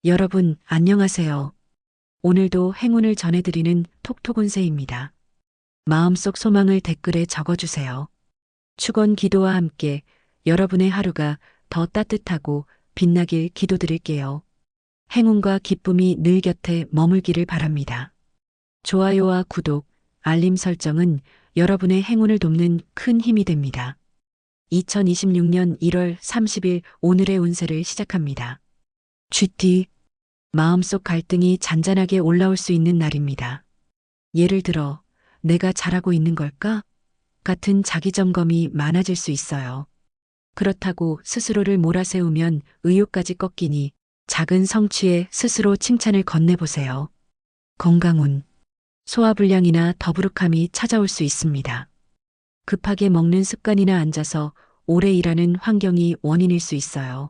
여러분, 안녕하세요. 오늘도 행운을 전해드리는 톡톡운세입니다. 마음속 소망을 댓글에 적어주세요. 축원 기도와 함께 여러분의 하루가 더 따뜻하고 빛나길 기도드릴게요. 행운과 기쁨이 늘 곁에 머물기를 바랍니다. 좋아요와 구독, 알림 설정은 여러분의 행운을 돕는 큰 힘이 됩니다. 2026년 1월 30일 오늘의 운세를 시작합니다. GT 마음속 갈등이 잔잔하게 올라올 수 있는 날입니다. 예를 들어, 내가 잘하고 있는 걸까? 같은 자기 점검이 많아질 수 있어요. 그렇다고 스스로를 몰아세우면 의욕까지 꺾이니 작은 성취에 스스로 칭찬을 건네보세요. 건강운, 소화불량이나 더부룩함이 찾아올 수 있습니다. 급하게 먹는 습관이나 앉아서 오래 일하는 환경이 원인일 수 있어요.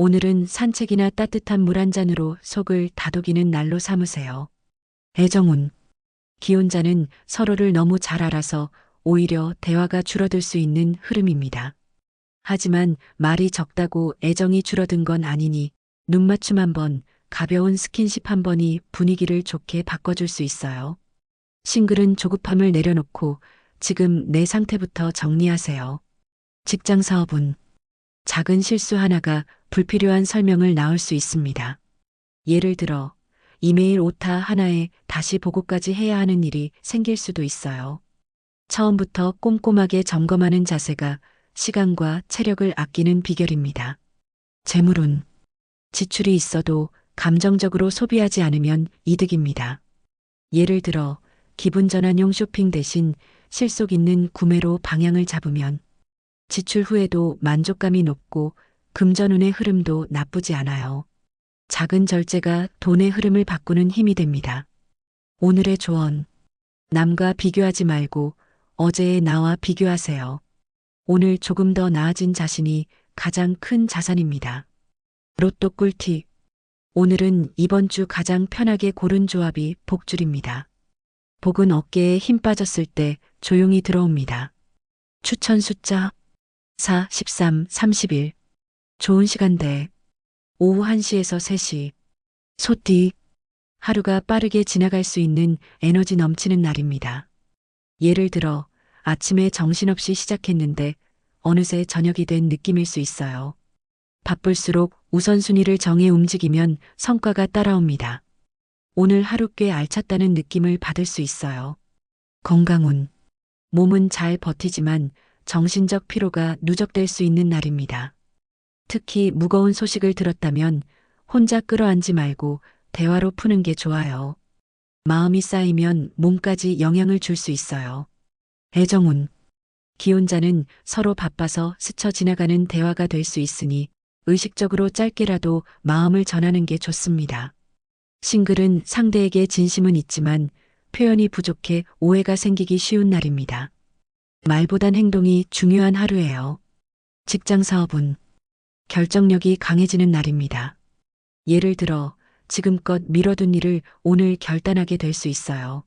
오늘은 산책이나 따뜻한 물 한 잔으로 속을 다독이는 날로 삼으세요. 애정운, 기혼자는 서로를 너무 잘 알아서 오히려 대화가 줄어들 수 있는 흐름입니다. 하지만 말이 적다고 애정이 줄어든 건 아니니 눈맞춤 한 번, 가벼운 스킨십 한 번이 분위기를 좋게 바꿔줄 수 있어요. 싱글은 조급함을 내려놓고 지금 내 상태부터 정리하세요. 직장 사업운, 작은 실수 하나가 불필요한 설명을 낳을 수 있습니다. 예를 들어, 이메일 오타 하나에 다시 보고까지 해야 하는 일이 생길 수도 있어요. 처음부터 꼼꼼하게 점검하는 자세가 시간과 체력을 아끼는 비결입니다. 재물운, 지출이 있어도 감정적으로 소비하지 않으면 이득입니다. 예를 들어, 기분 전환용 쇼핑 대신 실속 있는 구매로 방향을 잡으면 지출 후에도 만족감이 높고 금전운의 흐름도 나쁘지 않아요. 작은 절제가 돈의 흐름을 바꾸는 힘이 됩니다. 오늘의 조언. 남과 비교하지 말고 어제의 나와 비교하세요. 오늘 조금 더 나아진 자신이 가장 큰 자산입니다. 로또 꿀팁. 오늘은 이번 주 가장 편하게 고른 조합이 복줄입니다. 복은 어깨에 힘 빠졌을 때 조용히 들어옵니다. 추천 숫자 4, 13, 31. 좋은 시간대. 오후 1시에서 3시. 소띠. 하루가 빠르게 지나갈 수 있는 에너지 넘치는 날입니다. 예를 들어 아침에 정신없이 시작했는데 어느새 저녁이 된 느낌일 수 있어요. 바쁠수록 우선순위를 정해 움직이면 성과가 따라옵니다. 오늘 하루 꽤 알찼다는 느낌을 받을 수 있어요. 건강운. 몸은 잘 버티지만 정신적 피로가 누적될 수 있는 날입니다. 특히 무거운 소식을 들었다면 혼자 끌어안지 말고 대화로 푸는 게 좋아요. 마음이 쌓이면 몸까지 영향을 줄 수 있어요. 애정운. 기혼자는 서로 바빠서 스쳐 지나가는 대화가 될 수 있으니 의식적으로 짧게라도 마음을 전하는 게 좋습니다. 싱글은 상대에게 진심은 있지만 표현이 부족해 오해가 생기기 쉬운 날입니다. 말보단 행동이 중요한 하루예요. 직장 사업운. 결정력이 강해지는 날입니다. 예를 들어 지금껏 미뤄둔 일을 오늘 결단하게 될 수 있어요.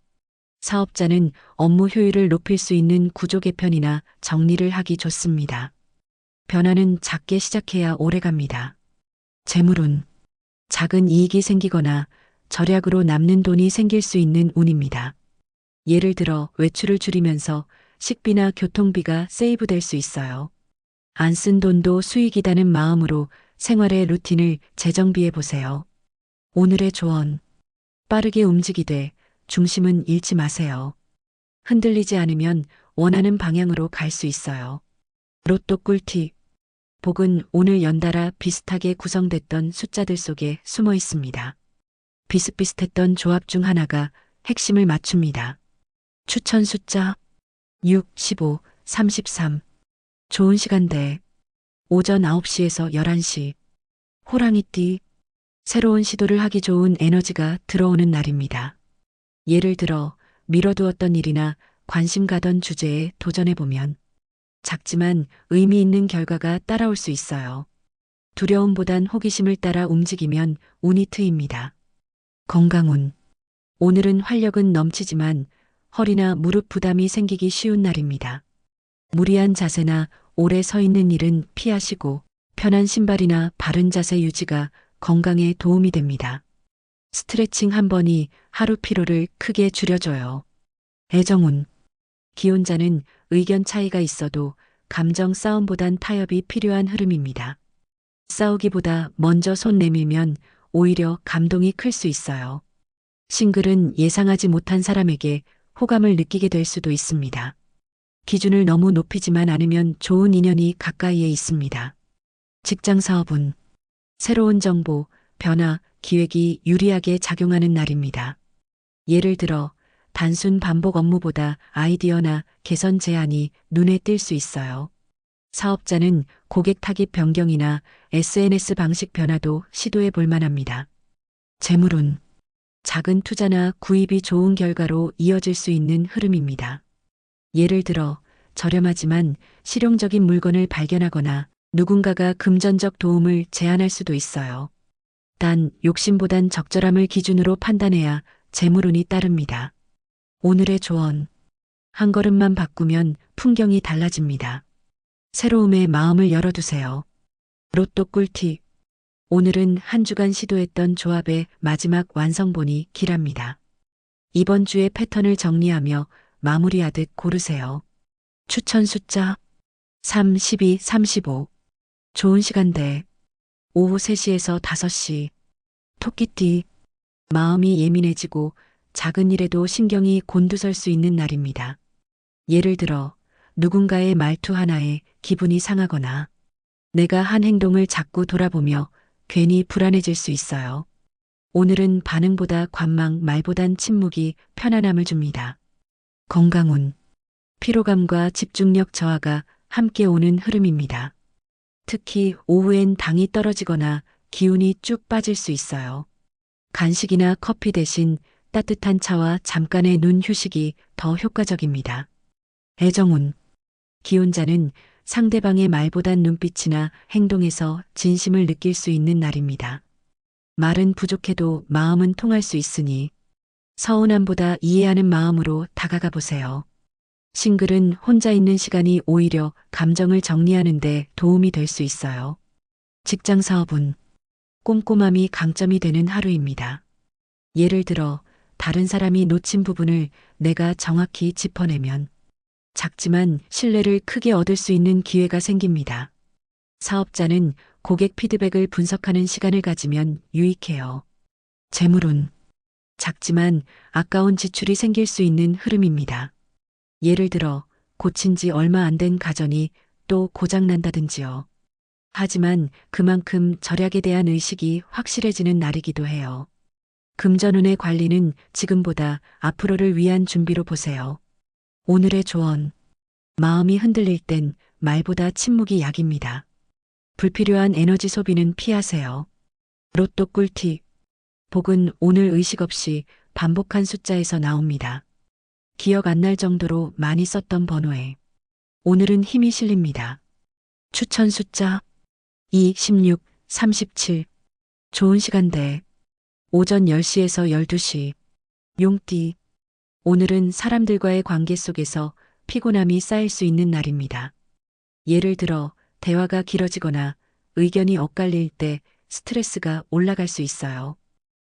사업자는 업무 효율을 높일 수 있는 구조 개편이나 정리를 하기 좋습니다. 변화는 작게 시작해야 오래갑니다. 재물운. 작은 이익이 생기거나 절약으로 남는 돈이 생길 수 있는 운입니다. 예를 들어 외출을 줄이면서 식비나 교통비가 세이브될 수 있어요. 안 쓴 돈도 수익이라는 마음으로 생활의 루틴을 재정비해 보세요. 오늘의 조언. 빠르게 움직이되 중심은 잃지 마세요. 흔들리지 않으면 원하는 방향으로 갈 수 있어요. 로또 꿀팁. 복은 오늘 연달아 비슷하게 구성됐던 숫자들 속에 숨어 있습니다. 비슷비슷했던 조합 중 하나가 핵심을 맞춥니다. 추천 숫자 6, 15, 33. 좋은 시간대. 오전 9시에서 11시. 호랑이띠. 새로운 시도를 하기 좋은 에너지가 들어오는 날입니다. 예를 들어 미뤄두었던 일이나 관심 가던 주제에 도전해보면 작지만 의미 있는 결과가 따라올 수 있어요. 두려움보단 호기심을 따라 움직이면 운이 트입니다. 건강운. 오늘은 활력은 넘치지만 허리나 무릎 부담이 생기기 쉬운 날입니다. 무리한 자세나 오래 서 있는 일은 피하시고 편한 신발이나 바른 자세 유지가 건강에 도움이 됩니다. 스트레칭 한 번이 하루 피로를 크게 줄여줘요. 애정운. 기혼자는 의견 차이가 있어도 감정 싸움보단 타협이 필요한 흐름입니다. 싸우기보다 먼저 손 내밀면 오히려 감동이 클 수 있어요. 싱글은 예상하지 못한 사람에게 호감을 느끼게 될 수도 있습니다. 기준을 너무 높이지만 않으면 좋은 인연이 가까이에 있습니다. 직장 사업은 새로운 정보, 변화, 기획이 유리하게 작용하는 날입니다. 예를 들어 단순 반복 업무보다 아이디어나 개선 제안이 눈에 띌 수 있어요. 사업자는 고객 타깃 변경이나 SNS 방식 변화도 시도해 볼 만합니다. 재물운. 작은 투자나 구입이 좋은 결과로 이어질 수 있는 흐름입니다. 예를 들어 저렴하지만 실용적인 물건을 발견하거나 누군가가 금전적 도움을 제안할 수도 있어요. 단 욕심보단 적절함을 기준으로 판단해야 재물운이 따릅니다. 오늘의 조언. 한 걸음만 바꾸면 풍경이 달라집니다. 새로움에 마음을 열어두세요. 로또 꿀팁. 오늘은 한 주간 시도했던 조합의 마지막 완성본이 길합니다. 이번 주의 패턴을 정리하며 마무리하듯 고르세요. 추천 숫자 3, 12, 35. 좋은 시간대 오후 3시에서 5시. 토끼띠. 마음이 예민해지고 작은 일에도 신경이 곤두설 수 있는 날입니다. 예를 들어 누군가의 말투 하나에 기분이 상하거나 내가 한 행동을 자꾸 돌아보며 괜히 불안해질 수 있어요. 오늘은 반응보다 관망, 말보단 침묵이 편안함을 줍니다. 건강운. 피로감과 집중력 저하가 함께 오는 흐름입니다. 특히 오후엔 당이 떨어지거나 기운이 쭉 빠질 수 있어요. 간식이나 커피 대신 따뜻한 차와 잠깐의 눈 휴식이 더 효과적입니다. 애정운. 기혼자는 상대방의 말보단 눈빛이나 행동에서 진심을 느낄 수 있는 날입니다. 말은 부족해도 마음은 통할 수 있으니 서운함보다 이해하는 마음으로 다가가 보세요. 싱글은 혼자 있는 시간이 오히려 감정을 정리하는 데 도움이 될 수 있어요. 직장 사업은 꼼꼼함이 강점이 되는 하루입니다. 예를 들어 다른 사람이 놓친 부분을 내가 정확히 짚어내면 작지만 신뢰를 크게 얻을 수 있는 기회가 생깁니다. 사업자는 고객 피드백을 분석하는 시간을 가지면 유익해요. 재물운. 작지만 아까운 지출이 생길 수 있는 흐름입니다. 예를 들어 고친 지 얼마 안 된 가전이 또 고장난다든지요. 하지만 그만큼 절약에 대한 의식이 확실해지는 날이기도 해요. 금전운의 관리는 지금보다 앞으로를 위한 준비로 보세요. 오늘의 조언. 마음이 흔들릴 땐 말보다 침묵이 약입니다. 불필요한 에너지 소비는 피하세요. 로또 꿀팁. 복은 오늘 의식 없이 반복한 숫자에서 나옵니다. 기억 안 날 정도로 많이 썼던 번호에 오늘은 힘이 실립니다. 추천 숫자 2, 16, 37. 좋은 시간대 오전 10시에서 12시. 용띠. 오늘은 사람들과의 관계 속에서 피곤함이 쌓일 수 있는 날입니다. 예를 들어 대화가 길어지거나 의견이 엇갈릴 때 스트레스가 올라갈 수 있어요.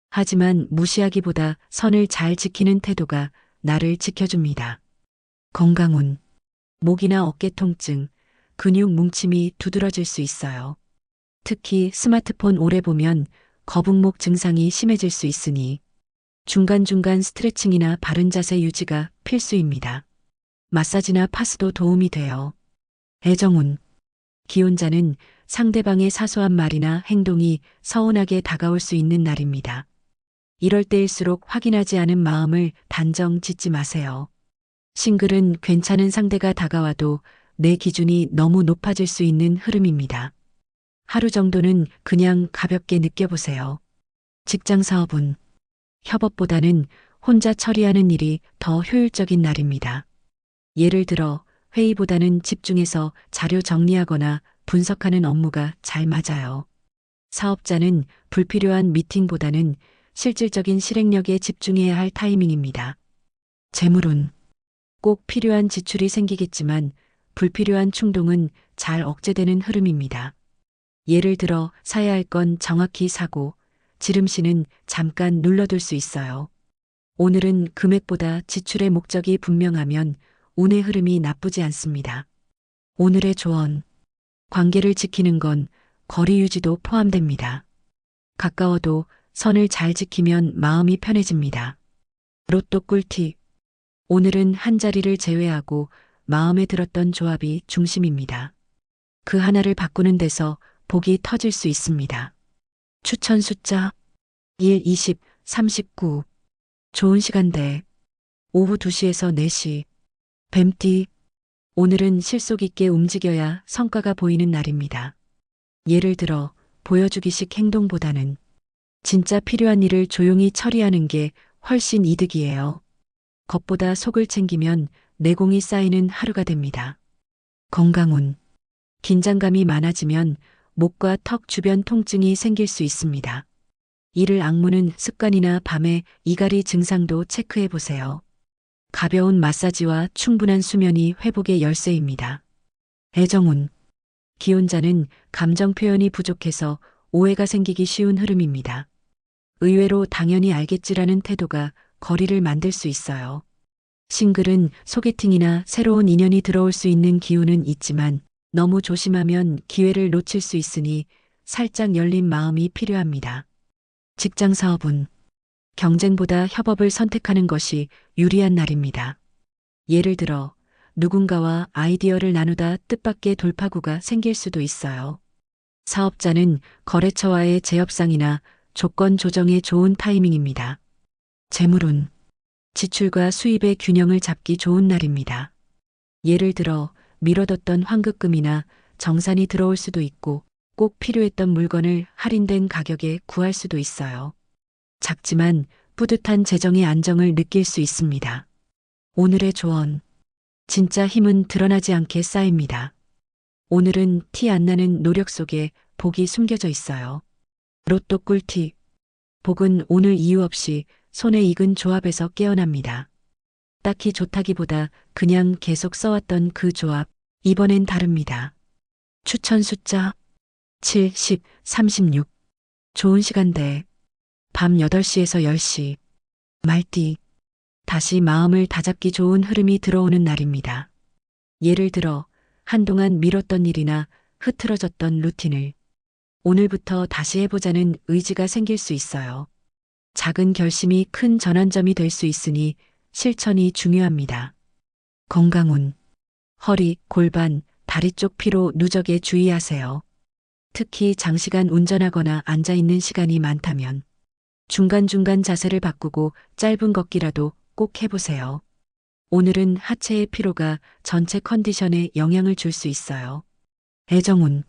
하지만 무시하기보다 선을 잘 지키는 태도가 나를 지켜줍니다. 건강운. 목이나 어깨 통증, 근육 뭉침이 두드러질 수 있어요. 특히 스마트폰 오래 보면 거북목 증상이 심해질 수 있으니 중간중간 스트레칭이나 바른 자세 유지가 필수입니다. 마사지나 파스도 도움이 돼요. 애정운. 기혼자는 상대방의 사소한 말이나 행동이 서운하게 다가올 수 있는 날입니다. 이럴 때일수록 확인하지 않은 마음을 단정 짓지 마세요. 싱글은 괜찮은 상대가 다가와도 내 기준이 너무 높아질 수 있는 흐름입니다. 하루 정도는 그냥 가볍게 느껴보세요. 직장 사업은 협업보다는 혼자 처리하는 일이 더 효율적인 날입니다. 예를 들어 회의보다는 집중해서 자료 정리하거나 분석하는 업무가 잘 맞아요. 사업자는 불필요한 미팅보다는 실질적인 실행력에 집중해야 할 타이밍입니다. 재물운. 꼭 필요한 지출이 생기겠지만 불필요한 충동은 잘 억제되는 흐름입니다. 예를 들어 사야 할 건 정확히 사고 지름신은 잠깐 눌러둘 수 있어요. 오늘은 금액보다 지출의 목적이 분명하면 운의 흐름이 나쁘지 않습니다. 오늘의 조언. 관계를 지키는 건 거리 유지도 포함됩니다. 가까워도 선을 잘 지키면 마음이 편해집니다. 로또 꿀팁. 오늘은 한 자리를 제외하고 마음에 들었던 조합이 중심입니다. 그 하나를 바꾸는 데서 복이 터질 수 있습니다. 추천 숫자 1, 20, 39. 좋은 시간대. 오후 2시에서 4시. 뱀띠. 오늘은 실속 있게 움직여야 성과가 보이는 날입니다. 예를 들어 보여주기식 행동보다는 진짜 필요한 일을 조용히 처리하는 게 훨씬 이득이에요. 겉보다 속을 챙기면 내공이 쌓이는 하루가 됩니다. 건강운. 긴장감이 많아지면 목과 턱 주변 통증이 생길 수 있습니다. 이를 악무는 습관이나 밤에 이갈이 증상도 체크해 보세요. 가벼운 마사지와 충분한 수면이 회복의 열쇠입니다. 애정운. 기혼자는 감정 표현이 부족해서 오해가 생기기 쉬운 흐름입니다. 의외로 당연히 알겠지라는 태도가 거리를 만들 수 있어요. 싱글은 소개팅이나 새로운 인연이 들어올 수 있는 기운은 있지만 너무 조심하면 기회를 놓칠 수 있으니 살짝 열린 마음이 필요합니다. 직장 사업은 경쟁보다 협업을 선택하는 것이 유리한 날입니다. 예를 들어 누군가와 아이디어를 나누다 뜻밖의 돌파구가 생길 수도 있어요. 사업자는 거래처와의 재협상이나 조건 조정에 좋은 타이밍입니다. 재물운. 지출과 수입의 균형을 잡기 좋은 날입니다. 예를 들어 미뤄뒀던 환급금이나 정산이 들어올 수도 있고 꼭 필요했던 물건을 할인된 가격에 구할 수도 있어요. 작지만 뿌듯한 재정의 안정을 느낄 수 있습니다. 오늘의 조언. 진짜 힘은 드러나지 않게 쌓입니다. 오늘은 티 안 나는 노력 속에 복이 숨겨져 있어요. 로또 꿀팁. 복은 오늘 이유 없이 손에 익은 조합에서 깨어납니다. 딱히 좋다기보다 그냥 계속 써왔던 그 조합, 이번엔 다릅니다. 추천 숫자 7, 10, 36. 좋은 시간대. 밤 8시에서 10시. 말띠. 다시 마음을 다잡기 좋은 흐름이 들어오는 날입니다. 예를 들어 한동안 미뤘던 일이나 흐트러졌던 루틴을 오늘부터 다시 해보자는 의지가 생길 수 있어요. 작은 결심이 큰 전환점이 될 수 있으니 실천이 중요합니다. 건강운. 허리, 골반, 다리 쪽 피로 누적에 주의하세요. 특히 장시간 운전하거나 앉아있는 시간이 많다면 중간중간 자세를 바꾸고 짧은 걷기라도 꼭 해보세요. 오늘은 하체의 피로가 전체 컨디션에 영향을 줄 수 있어요. 애정운.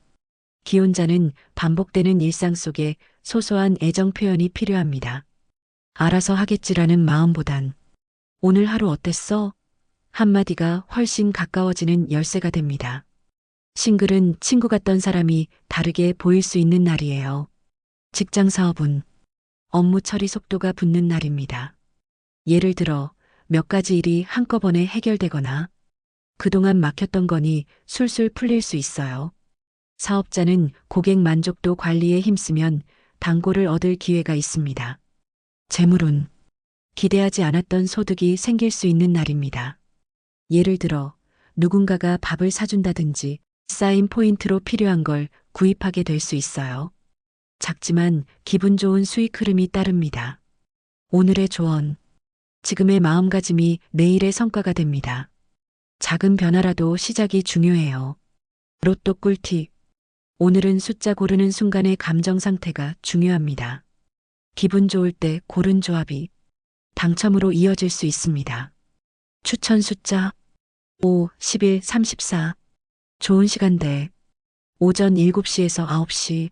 기혼자는 반복되는 일상 속에 소소한 애정 표현이 필요합니다. 알아서 하겠지라는 마음보단 오늘 하루 어땠어? 한마디가 훨씬 가까워지는 열쇠가 됩니다. 싱글은 친구 같던 사람이 다르게 보일 수 있는 날이에요. 직장 사업은 업무 처리 속도가 붙는 날입니다. 예를 들어 몇 가지 일이 한꺼번에 해결되거나 그동안 막혔던 건이 술술 풀릴 수 있어요. 사업자는 고객 만족도 관리에 힘쓰면 단골을 얻을 기회가 있습니다. 재물운. 기대하지 않았던 소득이 생길 수 있는 날입니다. 예를 들어 누군가가 밥을 사준다든지 쌓인 포인트로 필요한 걸 구입하게 될 수 있어요. 작지만 기분 좋은 수익 흐름이 따릅니다. 오늘의 조언. 지금의 마음가짐이 내일의 성과가 됩니다. 작은 변화라도 시작이 중요해요. 로또 꿀팁. 오늘은 숫자 고르는 순간의 감정 상태가 중요합니다. 기분 좋을 때 고른 조합이 당첨으로 이어질 수 있습니다. 추천 숫자 5, 11, 34. 좋은 시간대. 오전 7시에서 9시.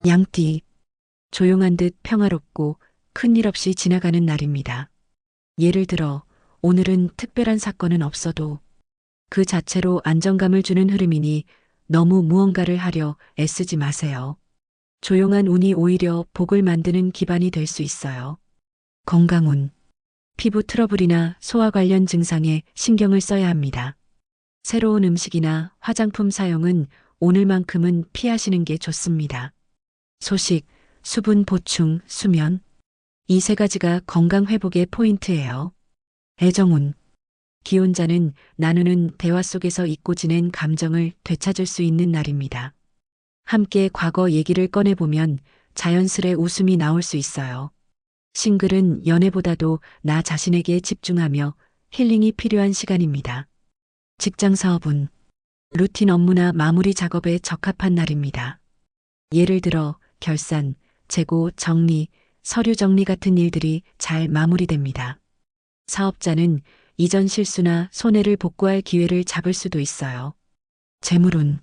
양띠. 조용한 듯 평화롭고 큰일 없이 지나가는 날입니다. 예를 들어 오늘은 특별한 사건은 없어도 그 자체로 안정감을 주는 흐름이니 너무 무언가를 하려 애쓰지 마세요. 조용한 운이 오히려 복을 만드는 기반이 될 수 있어요. 건강운. 피부 트러블이나 소화 관련 증상에 신경을 써야 합니다. 새로운 음식이나 화장품 사용은 오늘만큼은 피하시는 게 좋습니다. 소식, 수분 보충, 수면. 이 세 가지가 건강 회복의 포인트예요. 애정운. 기혼자는 나누는 대화 속에서 잊고 지낸 감정을 되찾을 수 있는 날입니다. 함께 과거 얘기를 꺼내보면 자연스레 웃음이 나올 수 있어요. 싱글은 연애보다도 나 자신에게 집중하며 힐링이 필요한 시간입니다. 직장 사업은 루틴 업무나 마무리 작업에 적합한 날입니다. 예를 들어 결산, 재고, 정리, 서류 정리 같은 일들이 잘 마무리됩니다. 사업자는 이전 실수나 손해를 복구할 기회를 잡을 수도 있어요. 재물운.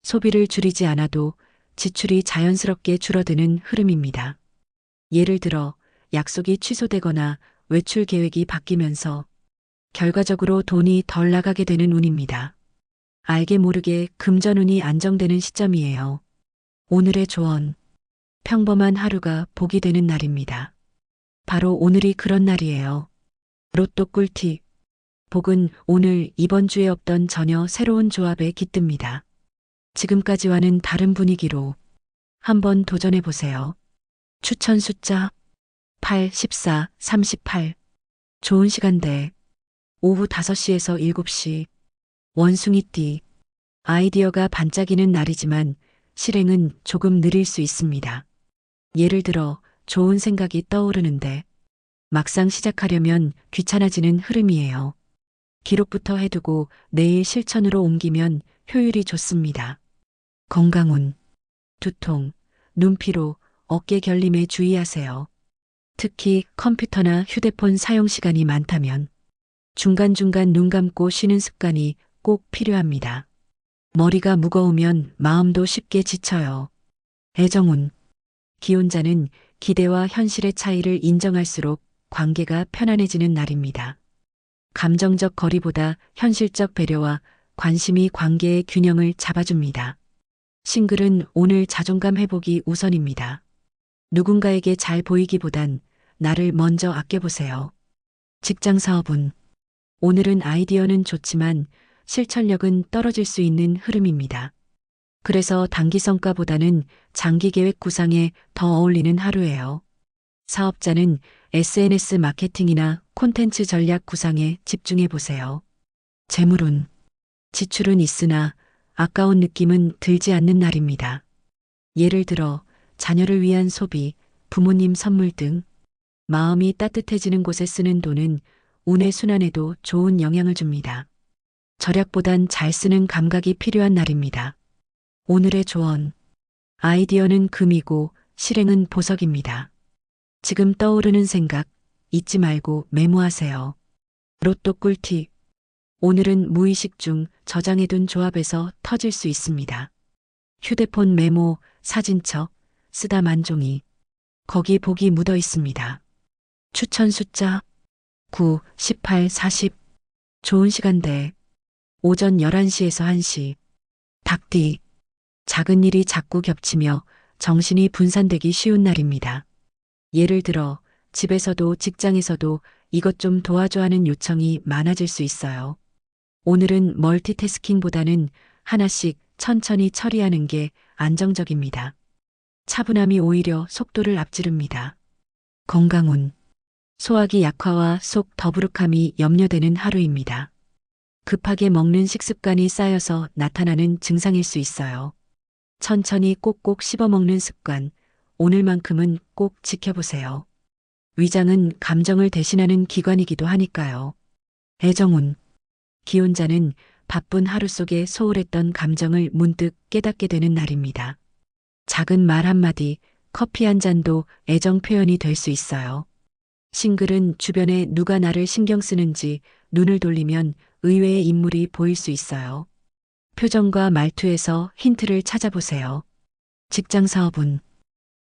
소비를 줄이지 않아도 지출이 자연스럽게 줄어드는 흐름입니다. 예를 들어 약속이 취소되거나 외출 계획이 바뀌면서 결과적으로 돈이 덜 나가게 되는 운입니다. 알게 모르게 금전운이 안정되는 시점이에요. 오늘의 조언. 평범한 하루가 복이 되는 날입니다. 바로 오늘이 그런 날이에요. 로또 꿀팁. 복은 오늘 이번 주에 없던 전혀 새로운 조합에 깃듭니다. 지금까지와는 다른 분위기로 한번 도전해 보세요. 추천 숫자 8, 14, 38. 좋은 시간대 오후 5시에서 7시. 원숭이띠. 아이디어가 반짝이는 날이지만 실행은 조금 느릴 수 있습니다. 예를 들어 좋은 생각이 떠오르는데 막상 시작하려면 귀찮아지는 흐름이에요. 기록부터 해두고 내일 실천으로 옮기면 효율이 좋습니다. 건강운. 두통, 눈피로, 어깨 결림에 주의하세요. 특히 컴퓨터나 휴대폰 사용 시간이 많다면 중간중간 눈 감고 쉬는 습관이 꼭 필요합니다. 머리가 무거우면 마음도 쉽게 지쳐요. 애정운. 기혼자는 기대와 현실의 차이를 인정할수록 관계가 편안해지는 날입니다. 감정적 거리보다 현실적 배려와 관심이 관계의 균형을 잡아줍니다. 싱글은 오늘 자존감 회복이 우선입니다. 누군가에게 잘 보이기보단 나를 먼저 아껴보세요. 직장 사업은 오늘은 아이디어는 좋지만 실천력은 떨어질 수 있는 흐름입니다. 그래서 단기 성과보다는 장기 계획 구상에 더 어울리는 하루예요. 사업자는 SNS 마케팅이나 콘텐츠 전략 구상에 집중해 보세요. 재물운. 지출은 있으나 아까운 느낌은 들지 않는 날입니다. 예를 들어 자녀를 위한 소비, 부모님 선물 등 마음이 따뜻해지는 곳에 쓰는 돈은 운의 순환에도 좋은 영향을 줍니다. 절약보단 잘 쓰는 감각이 필요한 날입니다. 오늘의 조언. 아이디어는 금이고 실행은 보석입니다. 지금 떠오르는 생각 잊지 말고 메모하세요. 로또 꿀팁. 오늘은 무의식 중 저장해둔 조합에서 터질 수 있습니다. 휴대폰 메모, 사진첩, 쓰다 만종이. 거기 복이 묻어 있습니다. 추천 숫자 9, 18, 40. 좋은 시간대 오전 11시에서 1시. 닭띠. 작은 일이 자꾸 겹치며 정신이 분산되기 쉬운 날입니다. 예를 들어 집에서도 직장에서도 이것 좀 도와줘 하는 요청이 많아질 수 있어요. 오늘은 멀티태스킹보다는 하나씩 천천히 처리하는 게 안정적입니다. 차분함이 오히려 속도를 앞지릅니다. 건강운. 소화기 약화와 속 더부룩함이 염려되는 하루입니다. 급하게 먹는 식습관이 쌓여서 나타나는 증상일 수 있어요. 천천히 꼭꼭 씹어 먹는 습관, 오늘만큼은 꼭 지켜보세요. 위장은 감정을 대신하는 기관이기도 하니까요. 애정운. 기혼자는 바쁜 하루 속에 소홀했던 감정을 문득 깨닫게 되는 날입니다. 작은 말 한마디, 커피 한 잔도 애정 표현이 될 수 있어요. 싱글은 주변에 누가 나를 신경 쓰는지 눈을 돌리면 의외의 인물이 보일 수 있어요. 표정과 말투에서 힌트를 찾아보세요. 직장 사업은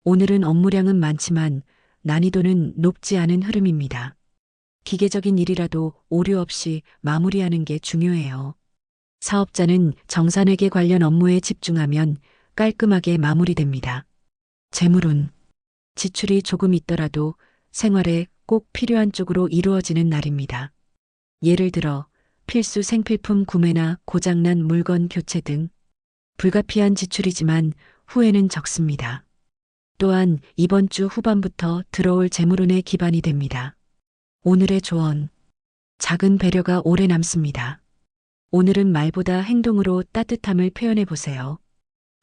오늘은 업무량은 많지만 난이도는 높지 않은 흐름입니다. 기계적인 일이라도 오류 없이 마무리하는 게 중요해요. 사업자는 정산회계 관련 업무에 집중하면 깔끔하게 마무리됩니다. 재물운. 지출이 조금 있더라도 생활에 꼭 필요한 쪽으로 이루어지는 날입니다. 예를 들어 필수 생필품 구매나 고장난 물건 교체 등 불가피한 지출이지만 후회는 적습니다. 또한 이번 주 후반부터 들어올 재물운의 기반이 됩니다. 오늘의 조언. 작은 배려가 오래 남습니다. 오늘은 말보다 행동으로 따뜻함을 표현해 보세요.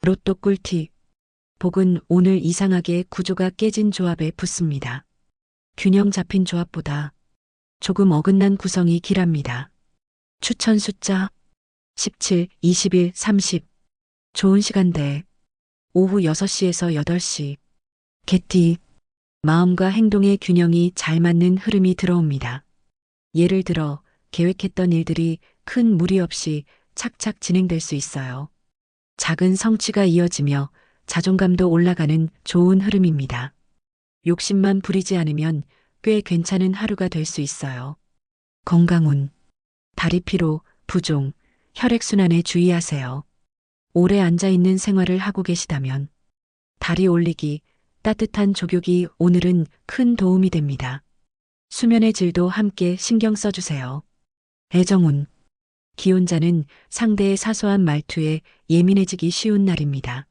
로또 꿀팁. 복은 오늘 이상하게 구조가 깨진 조합에 붙습니다. 균형 잡힌 조합보다 조금 어긋난 구성이 길합니다. 추천 숫자 17, 21, 30. 좋은 시간대 오후 6시에서 8시. 개띠. 마음과 행동의 균형이 잘 맞는 흐름이 들어옵니다. 예를 들어 계획했던 일들이 큰 무리 없이 착착 진행될 수 있어요. 작은 성취가 이어지며 자존감도 올라가는 좋은 흐름입니다. 욕심만 부리지 않으면 꽤 괜찮은 하루가 될 수 있어요. 건강운. 다리 피로, 부종, 혈액순환에 주의하세요. 오래 앉아있는 생활을 하고 계시다면 다리 올리기, 따뜻한 족욕이 오늘은 큰 도움이 됩니다. 수면의 질도 함께 신경 써주세요. 애정운. 기혼자는 상대의 사소한 말투에 예민해지기 쉬운 날입니다.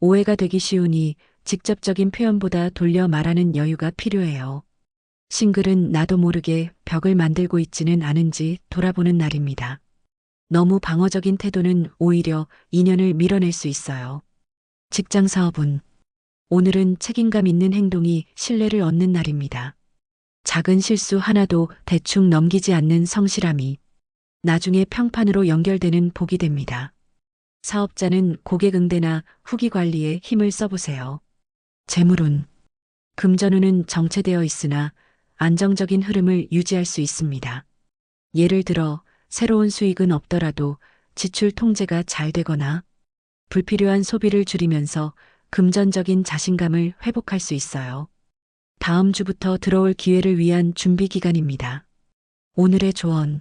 오해가 되기 쉬우니 직접적인 표현보다 돌려 말하는 여유가 필요해요. 싱글은 나도 모르게 벽을 만들고 있지는 않은지 돌아보는 날입니다. 너무 방어적인 태도는 오히려 인연을 밀어낼 수 있어요. 직장 사업은 오늘은 책임감 있는 행동이 신뢰를 얻는 날입니다. 작은 실수 하나도 대충 넘기지 않는 성실함이 나중에 평판으로 연결되는 복이 됩니다. 사업자는 고객 응대나 후기 관리에 힘을 써보세요. 재물운. 금전운은 정체되어 있으나 안정적인 흐름을 유지할 수 있습니다. 예를 들어 새로운 수익은 없더라도 지출 통제가 잘 되거나 불필요한 소비를 줄이면서 금전적인 자신감을 회복할 수 있어요. 다음 주부터 들어올 기회를 위한 준비 기간입니다. 오늘의 조언.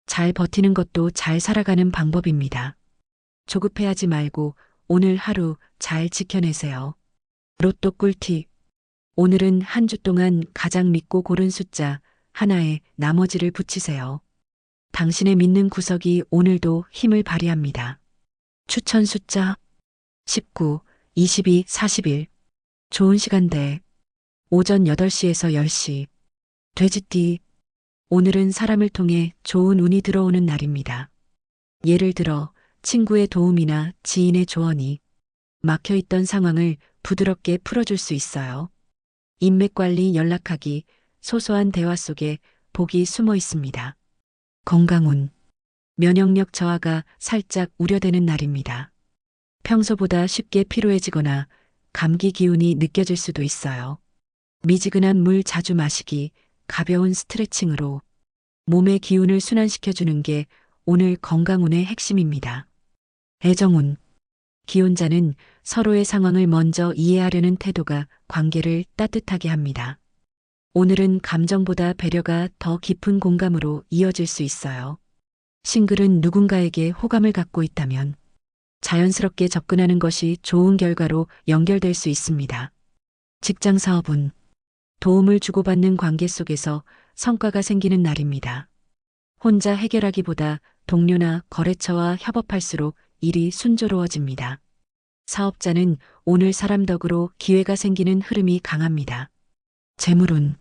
잘 버티는 것도 잘 살아가는 방법입니다. 조급해하지 말고 오늘 하루 잘 지켜내세요. 로또 꿀팁. 오늘은 한 주 동안 가장 믿고 고른 숫자 하나에 나머지를 붙이세요. 당신의 믿는 구석이 오늘도 힘을 발휘합니다. 추천 숫자 19, 22, 41. 좋은 시간대 오전 8시에서 10시. 돼지띠. 오늘은 사람을 통해 좋은 운이 들어오는 날입니다. 예를 들어 친구의 도움이나 지인의 조언이 막혀있던 상황을 부드럽게 풀어줄 수 있어요. 인맥 관리, 연락하기, 소소한 대화 속에 복이 숨어 있습니다. 건강운. 면역력 저하가 살짝 우려되는 날입니다. 평소보다 쉽게 피로해지거나 감기 기운이 느껴질 수도 있어요. 미지근한 물 자주 마시기, 가벼운 스트레칭으로 몸의 기운을 순환시켜주는 게 오늘 건강운의 핵심입니다. 애정운. 기혼자는 서로의 상황을 먼저 이해하려는 태도가 관계를 따뜻하게 합니다. 오늘은 감정보다 배려가 더 깊은 공감으로 이어질 수 있어요. 싱글은 누군가에게 호감을 갖고 있다면 자연스럽게 접근하는 것이 좋은 결과로 연결될 수 있습니다. 직장 사업은 도움을 주고받는 관계 속에서 성과가 생기는 날입니다. 혼자 해결하기보다 동료나 거래처와 협업할수록 일이 순조로워집니다. 사업자는 오늘 사람 덕으로 기회가 생기는 흐름이 강합니다. 재물운.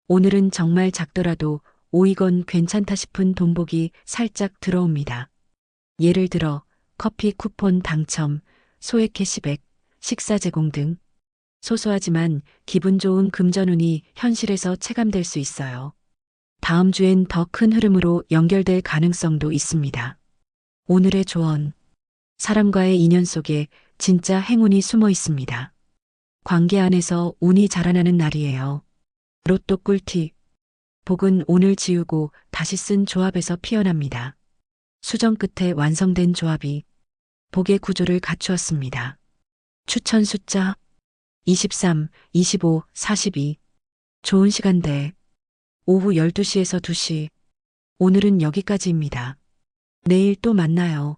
오늘은 정말 작더라도 오이건 괜찮다 싶은 돈복이 살짝 들어옵니다. 예를 들어 커피 쿠폰 당첨, 소액 캐시백, 식사 제공 등 소소하지만 기분 좋은 금전운이 현실에서 체감될 수 있어요. 다음 주엔 더 큰 흐름으로 연결될 가능성도 있습니다. 오늘의 조언. 사람과의 인연 속에 진짜 행운이 숨어 있습니다. 관계 안에서 운이 자라나는 날이에요. 로또 꿀팁. 복은 오늘 지우고 다시 쓴 조합에서 피어납니다. 수정 끝에 완성된 조합이 복의 구조를 갖추었습니다. 추천 숫자 23, 25, 42. 좋은 시간대 오후 12시에서 2시. 오늘은 여기까지입니다. 내일 또 만나요.